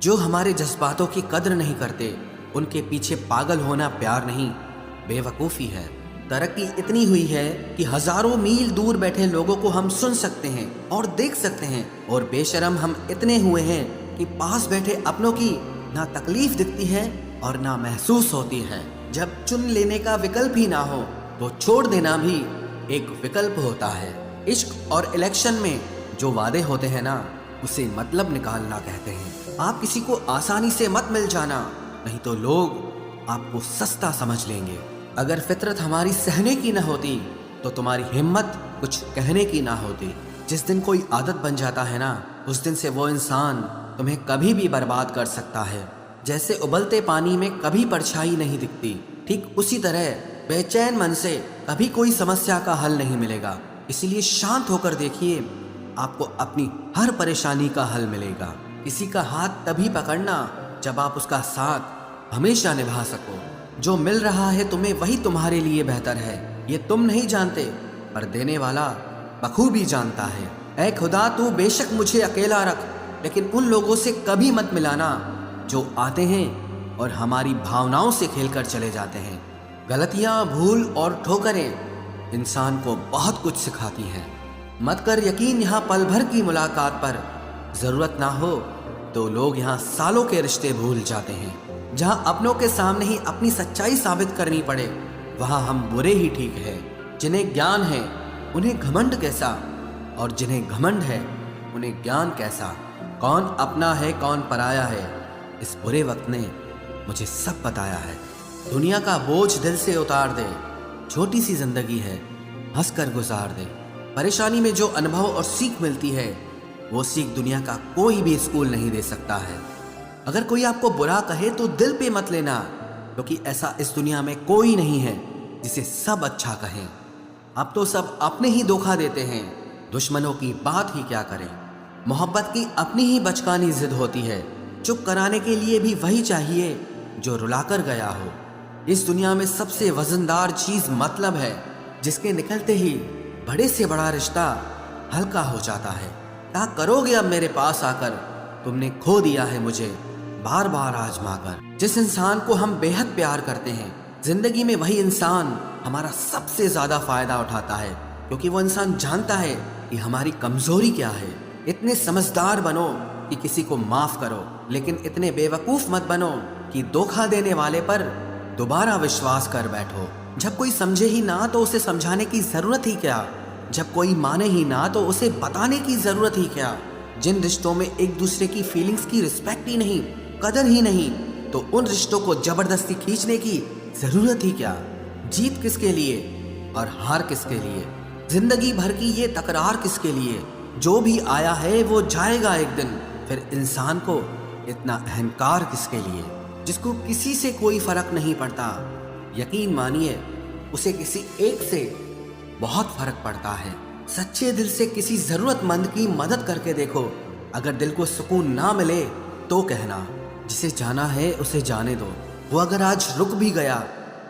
जो हमारे जज्बातों की कद्र नहीं करते उनके पीछे पागल होना प्यार नहीं, बेवकूफ़ी है। तरक्की इतनी हुई है कि हजारों मील दूर बैठे लोगों को हम सुन सकते हैं और देख सकते हैं, और बेशरम हम इतने हुए हैं कि पास बैठे अपनों की ना तकलीफ दिखती है और ना महसूस होती है। जब चुन लेने का विकल्प ही ना हो तो छोड़ देना भी एक विकल्प होता है। इश्क और इलेक्शन में जो वादे होते हैं ना, उसे मतलब निकालना कहते हैं। आप किसी को आसानी से मत मिल जाना, नहीं तो लोग आपको सस्ता समझ लेंगे। अगर फितरत हमारी सहने की ना होती तो तुम्हारी हिम्मत कुछ कहने की ना होती। जिस दिन कोई आदत बन जाता है ना, उस दिन से वो इंसान तुम्हें कभी भी बर्बाद कर सकता है। जैसे उबलते पानी में कभी परछाई नहीं दिखती, ठीक उसी तरह बेचैन मन से कभी कोई समस्या का हल नहीं मिलेगा। इसीलिए शांत होकर देखिए, आपको अपनी हर परेशानी का हल मिलेगा। किसी का हाथ तभी पकड़ना जब आप उसका साथ हमेशा निभा सको। जो मिल रहा है तुम्हें वही तुम्हारे लिए बेहतर है, ये तुम नहीं जानते पर देने वाला बखूबी जानता है। ऐ खुदा, तू बेशक मुझे अकेला रख, लेकिन उन लोगों से कभी मत मिलाना जो आते हैं और हमारी भावनाओं से खेलकर चले जाते हैं। गलतियां, भूल और ठोकरें इंसान को बहुत कुछ सिखाती हैं। मत कर यकीन यहाँ पल भर की मुलाकात पर, जरूरत ना हो तो लोग यहाँ सालों के रिश्ते भूल जाते हैं। जहाँ अपनों के सामने ही अपनी सच्चाई साबित करनी पड़े, वहाँ हम बुरे ही ठीक है। जिन्हें ज्ञान है उन्हें घमंड कैसा, और जिन्हें घमंड है उन्हें ज्ञान कैसा। कौन अपना है कौन पराया है, इस बुरे वक्त ने मुझे सब बताया है। दुनिया का बोझ दिल से उतार दे, छोटी सी जिंदगी है, हंस कर गुजार दे। परेशानी में जो अनुभव और सीख मिलती है, वो सीख दुनिया का कोई भी स्कूल नहीं दे सकता है। अगर कोई आपको बुरा कहे तो दिल पे मत लेना, क्योंकि ऐसा इस दुनिया में कोई नहीं है जिसे सब अच्छा कहें। अब तो सब अपने ही धोखा देते हैं, दुश्मनों की बात ही क्या करें। मोहब्बत की अपनी ही बचकानी जिद होती है, चुप कराने के लिए भी वही चाहिए जो रुलाकर गया हो। इस दुनिया में सबसे वजनदार चीज मतलब है, जिसके निकलते ही बड़े से बड़ा रिश्ता हल्का हो जाता है। क्या करोगे अब मेरे पास आकर, तुमने खो दिया है मुझे बार बार आजमा कर। जिस इंसान को हम बेहद प्यार करते हैं, जिंदगी में वही इंसान हमारा सबसे ज्यादा फायदा उठाता है, क्योंकि वो इंसान जानता है कि हमारी कमजोरी क्या है। इतने समझदार बनो कि किसी को माफ करो, लेकिन इतने बेवकूफ मत बनो कि धोखा देने वाले पर दोबारा विश्वास कर बैठो। जब कोई समझे ही ना तो उसे समझाने की जरूरत ही क्या, जब कोई माने ही ना तो उसे बताने की जरूरत ही क्या। जिन रिश्तों में एक दूसरे की फीलिंग्स की रिस्पेक्ट ही नहीं, कदर ही नहीं, तो उन रिश्तों को जबरदस्ती खींचने की जरूरत ही क्या। जीत किसके लिए और हार किसके लिए, जिंदगी भर की ये तकरार किसके लिए। जो भी आया है वो जाएगा एक दिन, फिर इंसान को इतना अहंकार किसके लिए। जिसको किसी से कोई फर्क नहीं पड़ता, यकीन मानिए उसे किसी एक से बहुत फर्क पड़ता है। सच्चे दिल से किसी जरूरतमंद की मदद करके देखो, अगर दिल को सुकून ना मिले तो कहना, जिसे जाना है उसे जाने दो। वो अगर आज रुक भी गया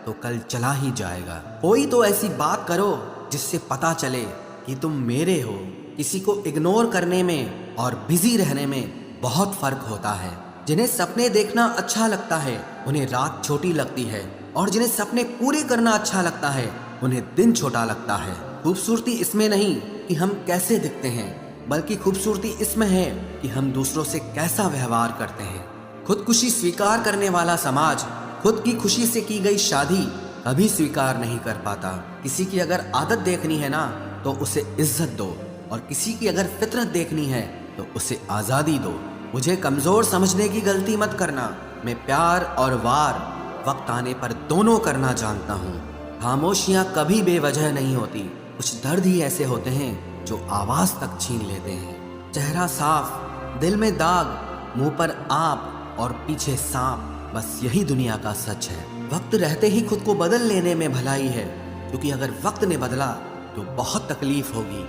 तो कल चला ही जाएगा। कोई तो ऐसी बात करो जिससे पता चले कि तुम मेरे हो। किसी को इग्नोर करने में और बिजी रहने में बहुत फर्क होता है। जिन्हें सपने देखना अच्छा लगता है उन्हें रात छोटी लगती है, और जिन्हें सपने पूरे करना अच्छा लगता है उन्हें दिन छोटा लगता है। खूबसूरती इसमें नहीं कि हम कैसे दिखते हैं, बल्कि खूबसूरती इसमें है कि हम दूसरों से कैसा व्यवहार करते हैं। खुदकुशी स्वीकार करने वाला समाज खुद की खुशी से की गई शादी कभी स्वीकार नहीं कर पाता। किसी की अगर आदत देखनी है ना तो उसे इज्जत दो, और किसी की अगर फितरत देखनी है तो उसे आज़ादी दो। मुझे कमज़ोर समझने की गलती मत करना, मैं प्यार और वार वक्त आने पर दोनों करना जानता हूँ। खामोशियाँ कभी बेवजह नहीं होती, कुछ दर्द ही ऐसे होते हैं जो आवाज़ तक छीन लेते हैं। चेहरा साफ, दिल में दाग, मुंह पर आप और पीछे सांप, बस यही दुनिया का सच है। वक्त रहते ही खुद को बदल लेने में भलाई है, क्योंकि अगर वक्त ने बदला तो बहुत तकलीफ होगी।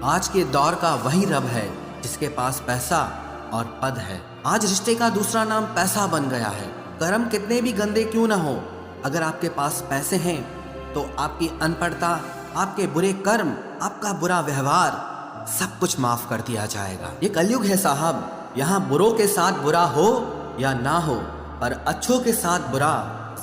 आज के दौर का वही रब है जिसके पास पैसा और पद है। आज रिश्ते का दूसरा नाम पैसा बन गया है। कर्म कितने भी गंदे क्यों ना हो, अगर आपके पास पैसे हैं तो आपकी अनपढ़ता, आपके बुरे कर्म, आपका बुरा व्यवहार सब कुछ माफ कर दिया जाएगा। ये कलयुग है साहब, यहाँ बुरों के साथ बुरा हो या ना हो, पर अच्छों के साथ बुरा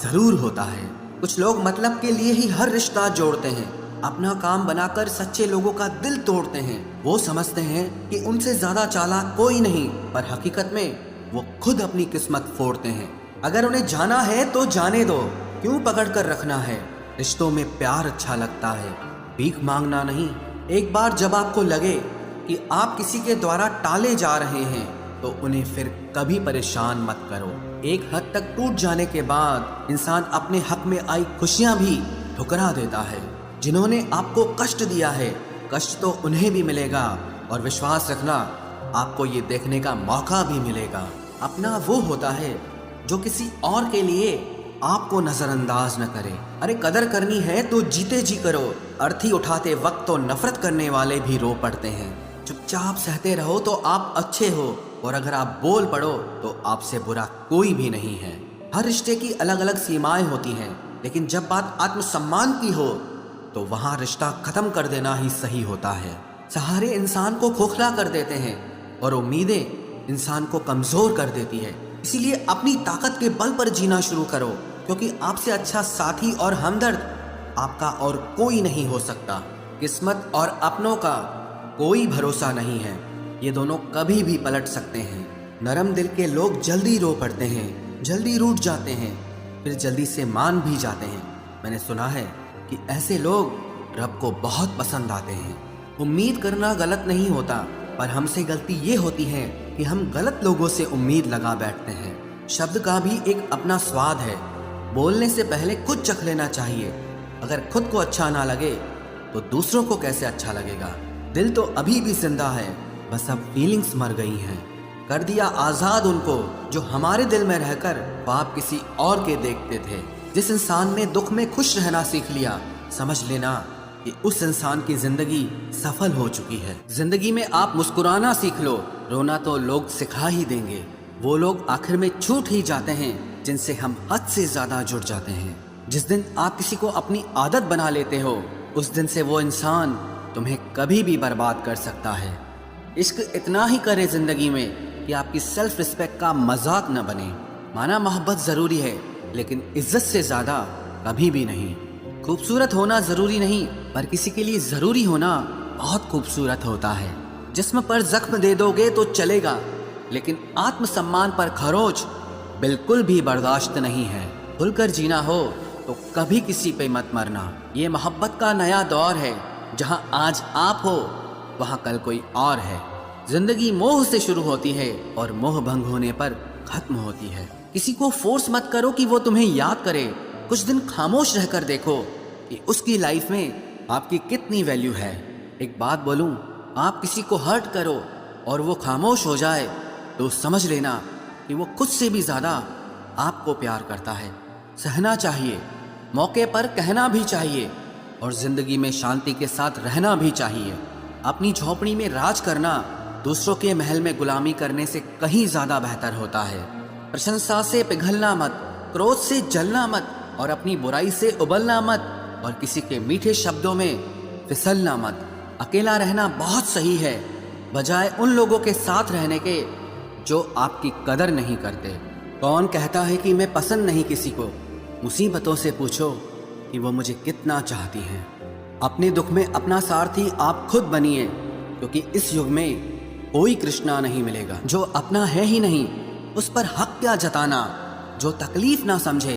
जरूर होता है। कुछ लोग मतलब के लिए ही हर रिश्ता जोड़ते हैं, अपना काम बनाकर सच्चे लोगों का दिल तोड़ते हैं। वो समझते हैं कि उनसे ज्यादा चालाक कोई नहीं, पर हकीकत में वो खुद अपनी किस्मत फोड़ते हैं। अगर उन्हें जाना है तो जाने दो, क्यों पकड़ कर रखना है। रिश्तों में प्यार अच्छा लगता है, भीख मांगना नहीं। एक बार जब आपको लगे कि आप किसी के द्वारा टाले जा रहे हैं तो उन्हें फिर कभी परेशान मत करो। एक हद तक टूट जाने के बाद इंसान अपने हक में आई खुशियां भी ठुकरा देता है। जिन्होंने आपको कष्ट दिया है, कष्ट तो उन्हें भी मिलेगा, और विश्वास रखना आपको ये देखने का मौका भी मिलेगा। अपना वो होता है जो किसी और के लिए आपको नजरअंदाज न करे। अरे कदर करनी है तो जीते जी करो। अर्थी उठाते वक्त तो नफरत करने वाले भी रो पड़ते हैं। चुपचाप सहते रहो तो आप अच्छे हो, और अगर आप बोल पड़ो तो आपसे बुरा कोई भी नहीं है। हर रिश्ते की अलग अलग सीमाएं होती हैं, लेकिन जब बात आत्मसम्मान की हो तो वहां रिश्ता खत्म कर देना ही सही होता है। सहारे इंसान को खोखला कर देते हैं और उम्मीदें इंसान को कमजोर कर देती है। इसीलिए अपनी ताकत के बल पर जीना शुरू करो, क्योंकि आपसे अच्छा साथी और हमदर्द आपका और कोई नहीं हो सकता। किस्मत और अपनों का कोई भरोसा नहीं है, ये दोनों कभी भी पलट सकते हैं। नरम दिल के लोग जल्दी रो पड़ते हैं, जल्दी रूठ जाते हैं, फिर जल्दी से मान भी जाते हैं। मैंने सुना है कि ऐसे लोग रब को बहुत पसंद आते हैं। उम्मीद करना गलत नहीं होता, पर हमसे गलती ये होती है कि हम गलत लोगों से उम्मीद लगा बैठते हैं। शब्द का भी एक अपना स्वाद है, बोलने से पहले खुद चख लेना चाहिए। अगर खुद को अच्छा ना लगे तो दूसरों को कैसे अच्छा लगेगा। दिल तो अभी भी जिंदा है, बस अब फीलिंग्स मर गई हैं। कर दिया आजाद उनको जो हमारे दिल में रहकर ख्वाब किसी और के देखते थे। जिस इंसान ने दुख में खुश रहना सीख लिया, समझ लेना कि उस इंसान की जिंदगी सफल हो चुकी है। जिंदगी में आप मुस्कुराना सीख लो, रोना तो लोग सिखा ही देंगे। वो लोग आखिर में छूट ही जाते हैं जिनसे हम हद से ज्यादा जुड़ जाते हैं। जिस दिन आप किसी को अपनी आदत बना लेते हो, उस दिन से वो इंसान तुम्हें कभी भी बर्बाद कर सकता है। इश्क इतना ही करे जिंदगी में कि आपकी सेल्फ रिस्पेक्ट का मजाक न बने। माना मोहब्बत जरूरी है, लेकिन इज्जत से ज्यादा कभी भी नहीं। खूबसूरत होना जरूरी नहीं, पर किसी के लिए जरूरी होना बहुत खूबसूरत होता है। जिस्म पर जख्म दे दोगे तो चलेगा, लेकिन आत्मसम्मान पर खरोच बिल्कुल भी बर्दाश्त नहीं है। खुलकर जीना हो तो कभी किसी पे मत मरना। ये मोहब्बत का नया दौर है, जहां आज आप हो वहां कल कोई और है। जिंदगी मोह से शुरू होती है और मोह भंग होने पर खत्म होती है। किसी को फोर्स मत करो कि वो तुम्हें याद करे। कुछ दिन खामोश रहकर देखो कि उसकी लाइफ में आपकी कितनी वैल्यू है। एक बात बोलूं, आप किसी को हर्ट करो और वो खामोश हो जाए तो समझ लेना कि वो खुद से भी ज्यादा आपको प्यार करता है। सहना चाहिए, मौके पर कहना भी चाहिए, और जिंदगी में शांति के साथ रहना भी चाहिए। अपनी झोपड़ी में राज करना दूसरों के महल में गुलामी करने से कहीं ज्यादा बेहतर होता है। प्रशंसा से पिघलना मत, क्रोध से जलना मत, और अपनी बुराई से उबलना मत, और किसी के मीठे शब्दों में फिसलना मत। अकेला रहना बहुत सही है, बजाय उन लोगों के साथ रहने के जो आपकी कदर नहीं करते। कौन कहता है कि मैं पसंद नहीं किसी को? मुसीबतों से पूछो कि वो मुझे कितना चाहती हैं। अपने दुख में अपना सारथी आप खुद बनिए, क्योंकि इस युग में कोई कृष्णा नहीं मिलेगा। जो अपना है ही नहीं, उस पर हक क्या जताना। जो तकलीफ ना समझे